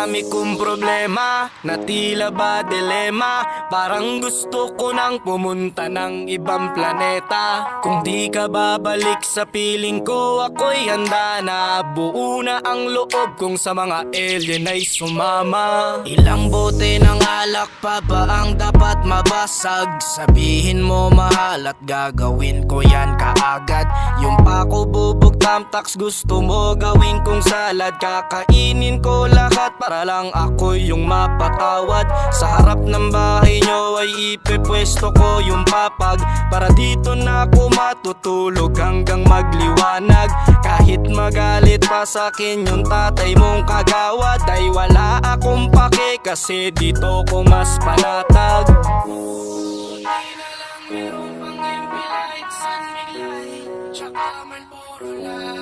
dami kong problema na tila ba dilema. Parang gusto ko nang pumunta ng ibang planeta. Kung di ka babalik sa piling ko, ako'y handa na. Buo na ang loob kung sa mga alien ay sumama. Ilang bote ng alak pa ba ang dapat mabasag? Sabihin mo mahal at gagawin ko yan kaagad. Yung pako bubog tamtax gusto mo gawin kong salad. Kakainin ko lahat para lang ako yung mapatawad. Sa harap ng bahay nyo ay ipepwesto ko yung papag, para dito na ako matutulog hanggang magliwanag. Kahit magalit pa sa'kin yung tatay mong kagawad, ay wala akong pake kasi dito ko mas panatag. Buti na lang meron pang MP light, sunlight, tsaka Marlboro light.